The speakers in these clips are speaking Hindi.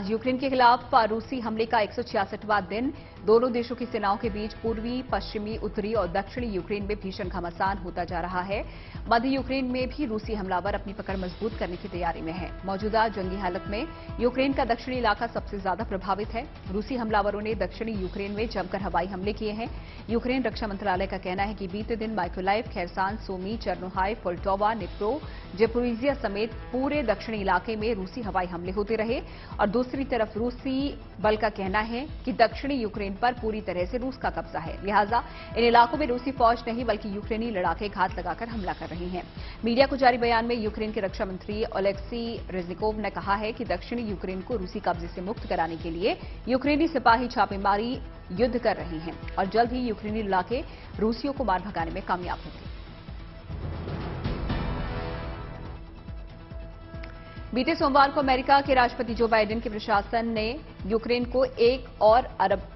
आज यूक्रेन के खिलाफ रूसी हमले का 166वां दिन। दोनों देशों की सेनाओं के बीच पूर्वी, पश्चिमी, उत्तरी और दक्षिणी यूक्रेन में भीषण घमासान होता जा रहा है। मध्य यूक्रेन में भी रूसी हमलावर अपनी पकड़ मजबूत करने की तैयारी में है। मौजूदा जंगी हालत में यूक्रेन का दक्षिणी इलाका सबसे ज्यादा प्रभावित है। रूसी हमलावरों ने दक्षिणी यूक्रेन में जमकर हवाई हमले किए हैं। यूक्रेन रक्षा मंत्रालय का कहना है कि बीते दिन Mykolaiv, Kherson, Sumy, Chernihiv, Poltava, Dnipro, Zaporizhzhia समेत पूरे दक्षिणी इलाके में रूसी हवाई हमले होते रहे। और दूसरी तरफ रूसी बल का कहना है कि दक्षिणी यूक्रेन पर पूरी तरह से रूस का कब्जा है, लिहाजा इन इलाकों में रूसी फौज नहीं बल्कि यूक्रेनी लड़ाके घात लगाकर हमला कर रही हैं। मीडिया को जारी बयान में यूक्रेन के रक्षा मंत्री ओलेक्सी रेजनिकोव ने कहा है कि दक्षिणी यूक्रेन को रूसी कब्जे से मुक्त कराने के लिए यूक्रेनी सिपाही छापेमारी युद्ध कर रहे हैं और जल्द ही यूक्रेनी इलाके रूसियों को मार भगाने में कामयाब होंगे। बीते सोमवार को अमेरिका के राष्ट्रपति जो बाइडेन के प्रशासन ने यूक्रेन को $1 अरब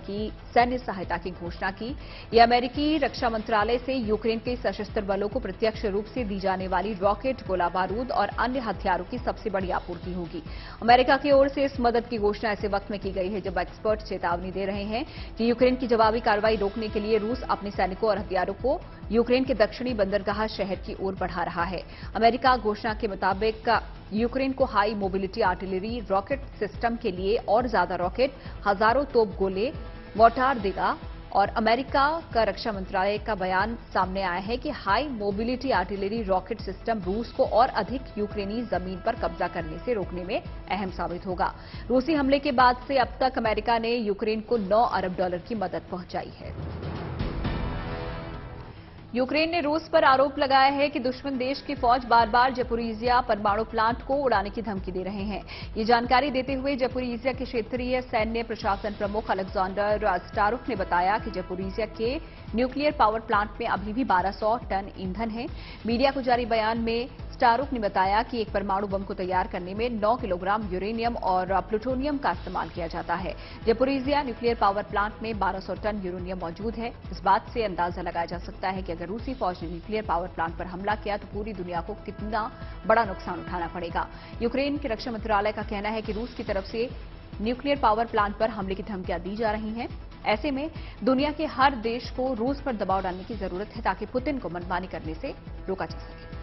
की सैन्य सहायता की घोषणा की। यह अमेरिकी रक्षा मंत्रालय से यूक्रेन के सशस्त्र बलों को प्रत्यक्ष रूप से दी जाने वाली रॉकेट, गोला बारूद और अन्य हथियारों की सबसे बड़ी आपूर्ति होगी। अमेरिका की ओर से इस मदद की घोषणा ऐसे वक्त में की गई है जब एक्सपर्ट चेतावनी दे रहे हैं कि यूक्रेन की जवाबी कार्रवाई रोकने के लिए रूस अपने सैनिकों और हथियारों को यूक्रेन के दक्षिणी बंदरगाह शहर की ओर बढ़ा रहा है। अमेरिका घोषणा के मुताबिक यूक्रेन को high mobility artillery rocket system के लिए और ज्यादा रॉकेट, हजारों तोप गोले, मोर्टार देगा। और अमेरिका का रक्षा मंत्रालय का बयान सामने आया है कि high mobility artillery rocket system रूस को और अधिक यूक्रेनी जमीन पर कब्जा करने से रोकने में अहम साबित होगा। रूसी हमले के बाद से अब तक अमेरिका ने यूक्रेन को $9 अरब की मदद पहुंचाई है। यूक्रेन ने रूस पर आरोप लगाया है कि दुश्मन देश की फौज बार बार जपोरिजिया परमाणु प्लांट को उड़ाने की धमकी दे रहे हैं। ये जानकारी देते हुए जपोरिजिया के क्षेत्रीय सैन्य प्रशासन प्रमुख अलेक्जेंडर स्टारुक ने बताया कि जपोरिजिया के न्यूक्लियर पावर प्लांट में अभी भी 1200 टन ईंधन है। मीडिया को जारी बयान में स्टारुक ने बताया कि एक परमाणु बम को तैयार करने में 9 किलोग्राम यूरेनियम और प्लूटोनियम का इस्तेमाल किया जाता है। जपोरिजिया न्यूक्लियर पावर प्लांट में 1200 टन यूरेनियम मौजूद है। इस बात से अंदाजा लगाया जा सकता है कि अगर रूसी फौज ने न्यूक्लियर पावर प्लांट पर हमला किया तो पूरी दुनिया को कितना बड़ा नुकसान उठाना पड़ेगा। यूक्रेन के रक्षा मंत्रालय का कहना है कि रूस की तरफ से न्यूक्लियर पावर प्लांट पर हमले की धमकियां दी जा रही हैं। ऐसे में दुनिया के हर देश को रूस पर दबाव डालने की जरूरत है ताकि पुतिन को मनमानी करने से रोका जा सके।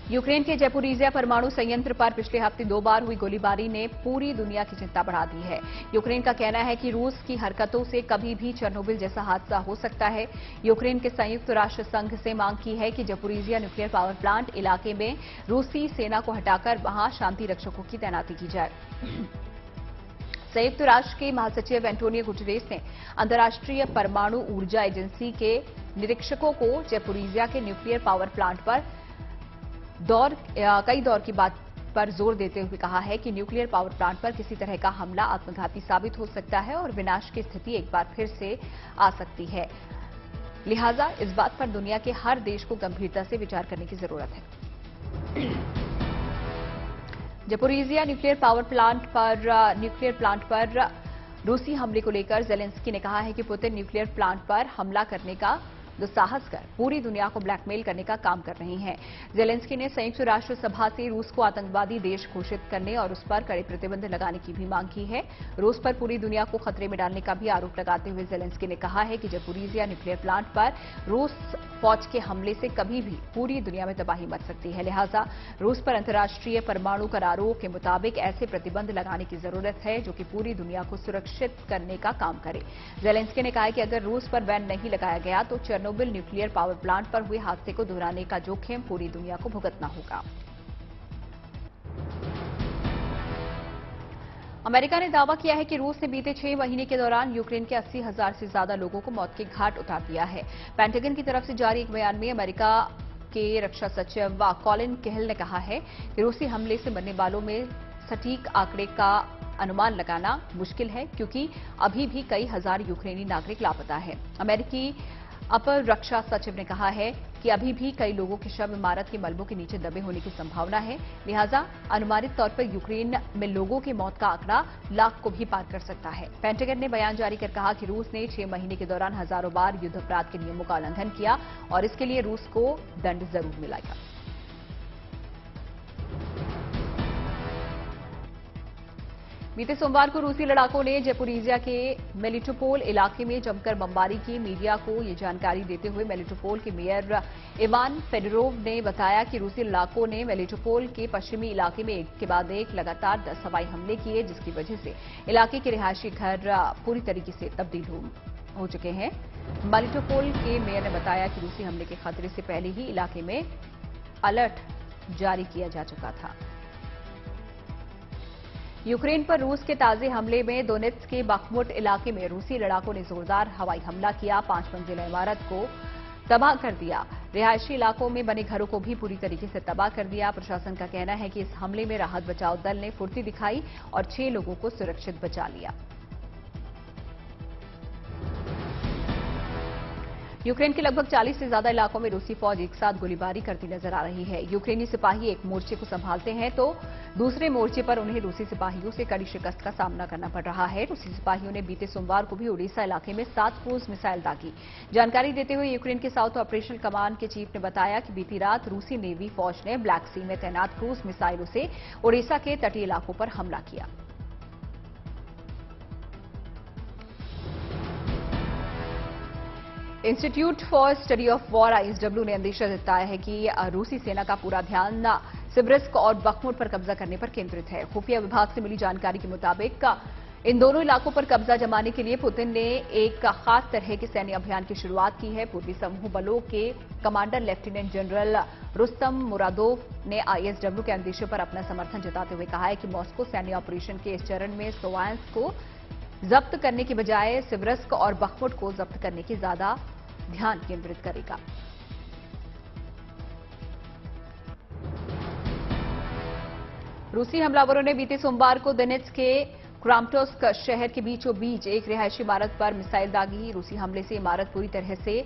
यूक्रेन के जपोरिजिया परमाणु संयंत्र पर पिछले हफ्ते 2 बार हुई गोलीबारी ने पूरी दुनिया की चिंता बढ़ा दी है। यूक्रेन का कहना है कि रूस की हरकतों से कभी भी चेरनोबिल जैसा हादसा हो सकता है। यूक्रेन के संयुक्त राष्ट्र संघ से मांग की है कि जपोरिजिया न्यूक्लियर पावर प्लांट इलाके में रूसी सेना को हटाकर वहां शांति रक्षकों की तैनाती की जाए। संयुक्त राष्ट्र के महासचिव एंटोनियो गुटेरेस ने अंतर्राष्ट्रीय परमाणु ऊर्जा एजेंसी के निरीक्षकों को जपोरिजिया के न्यूक्लियर पावर प्लांट पर कई दौर की बात पर जोर देते हुए कहा है कि न्यूक्लियर पावर प्लांट पर किसी तरह का हमला आत्मघाती साबित हो सकता है और विनाश की स्थिति एक बार फिर से आ सकती है। लिहाजा इस बात पर दुनिया के हर देश को गंभीरता से विचार करने की जरूरत है। जपोरिजिया न्यूक्लियर प्लांट पर रूसी हमले को लेकर जेलेंस्की ने कहा है कि पुतिन न्यूक्लियर प्लांट पर हमला करने का दुस्साहस कर पूरी दुनिया को ब्लैकमेल करने का काम कर रही हैं। जेलेंस्की ने संयुक्त राष्ट्र सभा से रूस को आतंकवादी देश घोषित करने और उस पर कड़े प्रतिबंध लगाने की भी मांग की है। रूस पर पूरी दुनिया को खतरे में डालने का भी आरोप लगाते हुए जेलेंस्की ने कहा है कि जपोरिजिया न्यूक्लियर प्लांट पर रूस फौज के हमले से कभी भी पूरी दुनिया में तबाही मच सकती है। लिहाजा रूस पर अंतर्राष्ट्रीय परमाणु करारों के मुताबिक ऐसे प्रतिबंध लगाने की जरूरत है जो कि पूरी दुनिया को सुरक्षित करने का काम करे। जेलेंस्की ने कहा है कि अगर रूस पर बैन नहीं लगाया गया तो चेरनोबिल न्यूक्लियर पावर प्लांट पर हुए हादसे को दोहराने का जोखिम पूरी दुनिया को भुगतना होगा। अमेरिका ने दावा किया है कि रूस ने बीते 6 महीने के दौरान यूक्रेन के 80,000 से ज्यादा लोगों को मौत के घाट उतार दिया है। पेंटागन की तरफ से जारी एक बयान में अमेरिका के रक्षा सचिव कॉलिन केहल ने कहा है कि रूसी हमले से मरने वालों में सटीक आंकड़े का अनुमान लगाना मुश्किल है क्योंकि अभी भी कई हजार यूक्रेनी नागरिक लापता है। अमेरिकी अपर रक्षा सचिव ने कहा है कि अभी भी कई लोगों के शव इमारत के मलबों के नीचे दबे होने की संभावना है। लिहाजा अनुमानित तौर पर यूक्रेन में लोगों की मौत का आंकड़ा लाख को भी पार कर सकता है। पेंटागन ने बयान जारी कर कहा कि रूस ने 6 महीने के दौरान हजारों बार युद्ध अपराध के नियमों का उल्लंघन किया और इसके लिए रूस को दंड जरूर मिलेगा। बीते सोमवार को रूसी लड़ाकों ने जपोरिजिया के मेलिटोपोल इलाके में जमकर बमबारी की। मीडिया को ये जानकारी देते हुए मेलिटोपोल के मेयर इवान फेडोरोव ने बताया कि रूसी लड़ाकों ने मेलिटोपोल के पश्चिमी इलाके में एक के बाद एक लगातार 10 हवाई हमले किए, जिसकी वजह से इलाके के रिहायशी घर पूरी तरीके से तब्दील हो चुके हैं। मेलिटोपोल के मेयर ने बताया कि रूसी हमले के खतरे से पहले ही इलाके में अलर्ट जारी किया जा चुका था। यूक्रेन पर रूस के ताजे हमले में दोनेत्स्क के बाखमुट इलाके में रूसी लड़ाकों ने जोरदार हवाई हमला किया। 5 मंजिला इमारत को तबाह कर दिया। रिहायशी इलाकों में बने घरों को भी पूरी तरीके से तबाह कर दिया। प्रशासन का कहना है कि इस हमले में राहत बचाव दल ने फुर्ती दिखाई और 6 लोगों को सुरक्षित बचा लिया। यूक्रेन के लगभग 40 से ज्यादा इलाकों में रूसी फौज एक साथ गोलीबारी करती नजर आ रही है। यूक्रेनी सिपाही एक मोर्चे को संभालते हैं तो दूसरे मोर्चे पर उन्हें रूसी सिपाहियों से कड़ी शिकस्त का सामना करना पड़ रहा है। रूसी सिपाहियों ने बीते सोमवार को भी ओडिशा इलाके में 7 क्रूज मिसाइल दागी। जानकारी देते हुए यूक्रेन के साउथ ऑपरेशनल कमांड के चीफ ने बताया कि बीती रात रूसी नेवी फौज ने ब्लैक सी में तैनात क्रूज मिसाइलों से ओडिशा के तटीय इलाकों पर हमला किया। Institute for Study of War ISW ने अंदेशा जताया है कि रूसी सेना का पूरा ध्यान सिबरिस्क और बखमुट पर कब्जा करने पर केंद्रित है। खुफिया विभाग से मिली जानकारी के मुताबिक इन दोनों इलाकों पर कब्जा जमाने के लिए पुतिन ने एक खास तरह के सैन्य अभियान की शुरुआत की है। पूर्वी समूह बलों के कमांडर लेफ्टिनेंट जनरल रुस्तम मुरादोव ने आईएसडब्ल्यू के अंदेशे पर अपना समर्थन जताते हुए कहा है कि मॉस्को सैन्य ऑपरेशन के इस चरण में स्लोवांस्क को जब्त करने की बजाय सिबरिस्क और बखमुट को जब्त करने की ज्यादा ध्यान केंद्रित करेगा। रूसी हमलावरों ने बीते सोमवार को दोनेत्स्क के क्रामाटोर्स्क शहर के बीचों बीच एक रिहायशी इमारत पर मिसाइल दागी। रूसी हमले से इमारत पूरी तरह से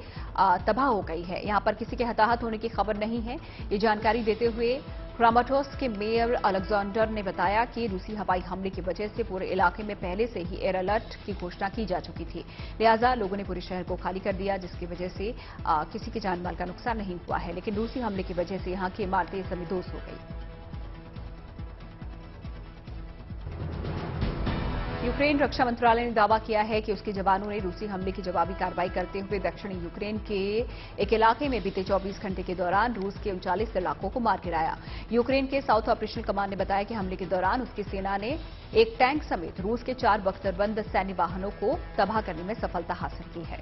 तबाह हो गई है। यहां पर किसी के हताहत होने की खबर नहीं है। ये जानकारी देते हुए क्रामाटोर्स्क के मेयर अलेक्जेंडर ने बताया कि रूसी हवाई हमले की वजह से पूरे इलाके में पहले से ही एयर अलर्ट की घोषणा की जा चुकी थी। लिहाजा लोगों ने पूरे शहर को खाली कर दिया, जिसकी वजह से किसी के जानमाल का नुकसान नहीं हुआ है। लेकिन रूसी हमले की वजह से यहां की इमारतें समीदोज हो गई। यूक्रेन रक्षा मंत्रालय ने दावा किया है कि उसके जवानों ने रूसी हमले की जवाबी कार्रवाई करते हुए दक्षिणी यूक्रेन के एक इलाके में बीते 24 घंटे के दौरान रूस के 39 इलाकों को मार गिराया। यूक्रेन के साउथ ऑपरेशनल कमांड ने बताया कि हमले के दौरान उसकी सेना ने एक टैंक समेत रूस के 4 बख्तरबंद सैन्य वाहनों को तबाह करने में सफलता हासिल की है।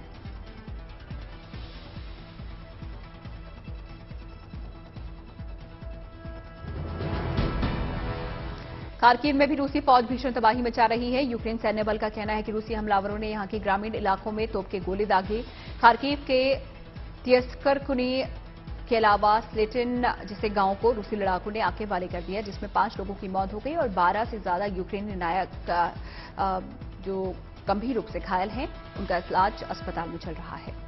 खार्किव में भी रूसी फौज भीषण तबाही मचा रही है। यूक्रेन सैन्य बल का कहना है कि रूसी हमलावरों ने यहां के ग्रामीण इलाकों में तोप के गोले दागे। खार्किव के तियस्करकुनी के अलावा स्लेटिन जैसे गांव को रूसी लड़ाकों ने आके वाले कर दिया, जिसमें 5 लोगों की मौत हो गई और 12 से ज्यादा यूक्रेनी नायक जो गंभीर रूप से घायल हैं, उनका इलाज अस्पताल में चल रहा है।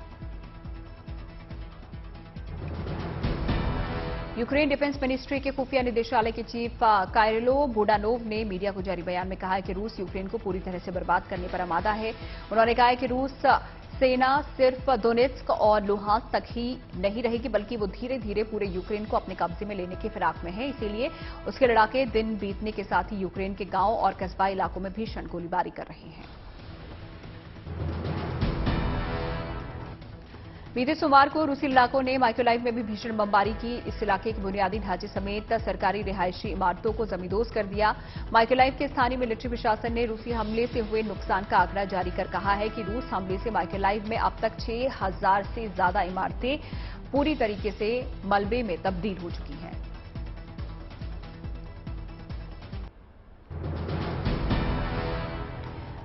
यूक्रेन डिफेंस मिनिस्ट्री के खुफिया निदेशालय के चीफ कायरिलो बुडानोव ने मीडिया को जारी बयान में कहा है कि रूस यूक्रेन को पूरी तरह से बर्बाद करने पर आमादा है। उन्होंने कहा है कि रूस सेना सिर्फ दोनेत्स्क और लुहांस्क तक ही नहीं रहेगी, बल्कि वो धीरे धीरे पूरे यूक्रेन को अपने कब्जे में लेने की फिराक में है। इसीलिए उसके लड़ाके दिन बीतने के साथ ही यूक्रेन के गांव और कस्बा इलाकों में भीषण गोलीबारी कर रहे हैं। बीते सोमवार को रूसी इलाकों ने माइकोलाइव में भी भीषण बमबारी की। इस इलाके के बुनियादी ढांचे समेत सरकारी रिहायशी इमारतों को जमींदोज कर दिया। माइकोलाइव के स्थानीय मिलिट्री प्रशासन ने रूसी हमले से हुए नुकसान का आंकड़ा जारी कर कहा है कि रूस हमले से माइकोलाइव में अब तक 6000 से ज्यादा इमारतें पूरी तरीके से मलबे में तब्दील हो चुकी हैं।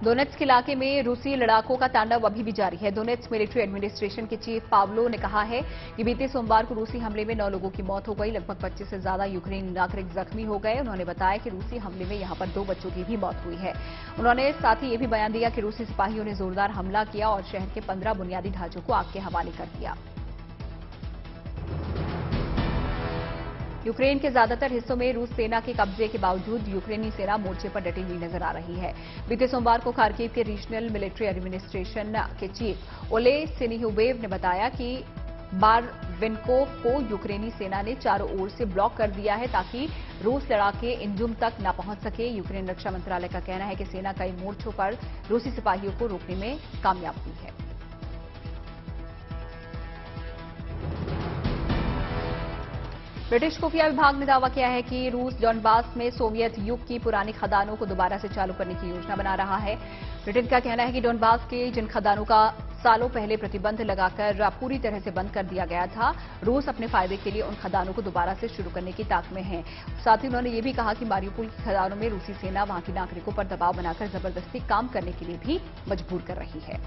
दोनेत्स्क इलाके में रूसी लड़ाकों का तांडव अभी भी जारी है। दोनेत्स्क मिलिट्री एडमिनिस्ट्रेशन के चीफ पावलो ने कहा है कि बीते सोमवार को रूसी हमले में 9 लोगों की मौत हो गई, लगभग 25 से ज्यादा यूक्रेनी नागरिक जख्मी हो गए। उन्होंने बताया कि रूसी हमले में यहां पर 2 बच्चों की भी मौत हुई है। उन्होंने साथ ही ये भी बयान दिया कि रूसी सिपाहियों ने जोरदार हमला किया और शहर के 15 बुनियादी ढांचों को आग के हवाले कर दिया। यूक्रेन के ज्यादातर हिस्सों में रूस सेना के कब्जे के बावजूद यूक्रेनी सेना मोर्चे पर डटी हुई नजर आ रही है। बीते सोमवार को खार्किव के रीजनल मिलिट्री एडमिनिस्ट्रेशन के चीफ ओले सिनिहुबेव ने बताया कि बारविन्कोव को यूक्रेनी सेना ने चारों ओर से ब्लॉक कर दिया है ताकि रूस लड़ाके इंजुम तक न पहुंच सके। यूक्रेन रक्षा मंत्रालय का कहना है कि सेना कई मोर्चों पर रूसी सिपाहियों को रोकने में कामयाब हुई है। ब्रिटिश खुफिया विभाग ने दावा किया है कि रूस डॉनबास में सोवियत युग की पुरानी खदानों को दोबारा से चालू करने की योजना बना रहा है। ब्रिटेन का कहना है कि डॉनबास के जिन खदानों का सालों पहले प्रतिबंध लगाकर पूरी तरह से बंद कर दिया गया था, रूस अपने फायदे के लिए उन खदानों को दोबारा से शुरू करने की ताक में है। साथ ही उन्होंने ये भी कहा कि मारियुपोल की खदानों में रूसी सेना वहां के नागरिकों पर दबाव बनाकर जबरदस्ती काम करने के लिए भी मजबूर कर रही है।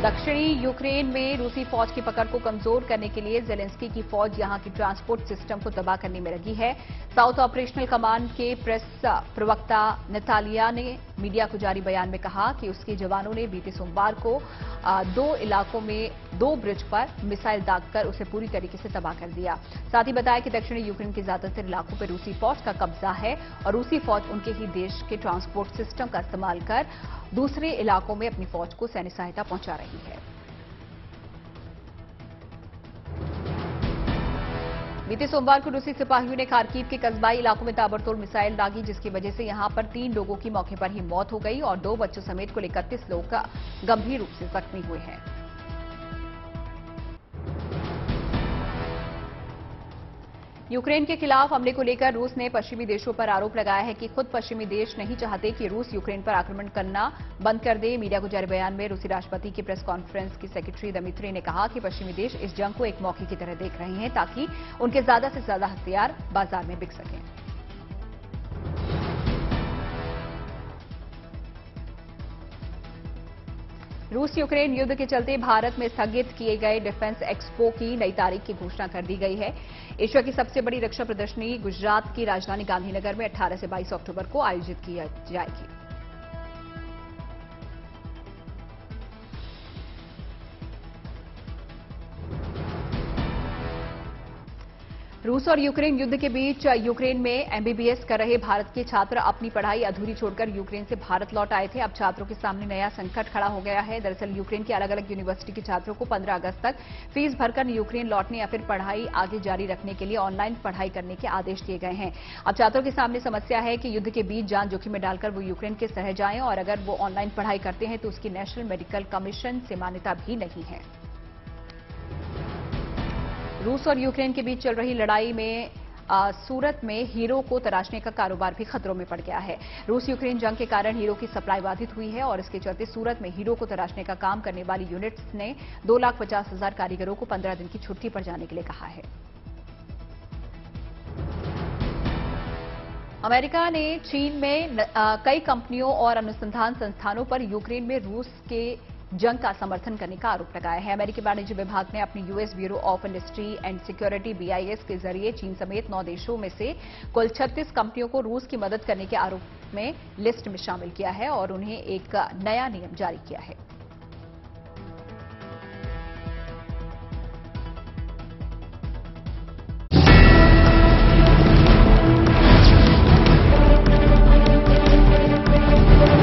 दक्षिणी यूक्रेन में रूसी फौज की पकड़ को कमजोर करने के लिए जेलेंस्की की फौज यहां की ट्रांसपोर्ट सिस्टम को तबाह करने में लगी है। साउथ ऑपरेशनल कमांड के प्रेस प्रवक्ता नतालिया ने मीडिया को जारी बयान में कहा कि उसके जवानों ने बीते सोमवार को 2 इलाकों में 2 ब्रिज पर मिसाइल दागकर उसे पूरी तरीके से तबाह कर दिया। साथ ही बताया कि दक्षिणी यूक्रेन के ज्यादातर इलाकों पर रूसी फौज का कब्जा है और रूसी फौज उनके ही देश के ट्रांसपोर्ट सिस्टम का इस्तेमाल कर दूसरे इलाकों में अपनी फौज को सैन्य सहायता पहुंचा रही है। बीते सोमवार को रूसी सिपाहियों ने खार्किव के कस्बाई इलाकों में ताबड़तोड़ मिसाइल दागी, जिसकी वजह से यहां पर 3 लोगों की मौके पर ही मौत हो गई और 2 बच्चों समेत कुल 31 लोग गंभीर रूप से जख्मी हुए हैं। यूक्रेन के खिलाफ हमले को लेकर रूस ने पश्चिमी देशों पर आरोप लगाया है कि खुद पश्चिमी देश नहीं चाहते कि रूस यूक्रेन पर आक्रमण करना बंद कर दे। मीडिया को जारी बयान में रूसी राष्ट्रपति की प्रेस कॉन्फ्रेंस की सेक्रेटरी दमित्री ने कहा कि पश्चिमी देश इस जंग को एक मौके की तरह देख रहे हैं ताकि उनके ज्यादा से ज्यादा हथियार बाजार में बिक सकें। रूस यूक्रेन युद्ध के चलते भारत में स्थगित किए गए डिफेंस एक्सपो की नई तारीख की घोषणा कर दी गई है। एशिया की सबसे बड़ी रक्षा प्रदर्शनी गुजरात की राजधानी गांधीनगर में 18 से 22 अक्टूबर को आयोजित की जाएगी। रूस और यूक्रेन युद्ध के बीच यूक्रेन में एमबीबीएस कर रहे भारत के छात्र अपनी पढ़ाई अधूरी छोड़कर यूक्रेन से भारत लौट आए थे। अब छात्रों के सामने नया संकट खड़ा हो गया है। दरअसल यूक्रेन की अलग अलग यूनिवर्सिटी के छात्रों को 15 अगस्त तक फीस भरकर यूक्रेन लौटने या फिर पढ़ाई आगे जारी रखने के लिए ऑनलाइन पढ़ाई करने के आदेश दिए गए हैं। अब छात्रों के सामने समस्या है कि युद्ध के बीच जान जोखिम में डालकर वो यूक्रेन के शहर जाएं और अगर वो ऑनलाइन पढ़ाई करते हैं तो उसकी नेशनल मेडिकल कमीशन से मान्यता भी नहीं है। रूस और यूक्रेन के बीच चल रही लड़ाई में सूरत में हीरो को तराशने का कारोबार भी खतरों में पड़ गया है। रूस यूक्रेन जंग के कारण हीरो की सप्लाई बाधित हुई है और इसके चलते सूरत में हीरो को तराशने का काम करने वाली यूनिट्स ने 2,50,000 कारीगरों को 15 दिन की छुट्टी पर जाने के लिए कहा है। अमेरिका ने चीन में कई कंपनियों और अनुसंधान संस्थानों पर यूक्रेन में रूस के जंग का समर्थन करने का आरोप लगाया है। अमेरिकी वाणिज्य विभाग ने अपनी US bureau of industry and security BIS के जरिए चीन समेत 9 देशों में से कुल 36 कंपनियों को रूस की मदद करने के आरोप में लिस्ट में शामिल किया है और उन्हें एक नया नियम जारी किया है।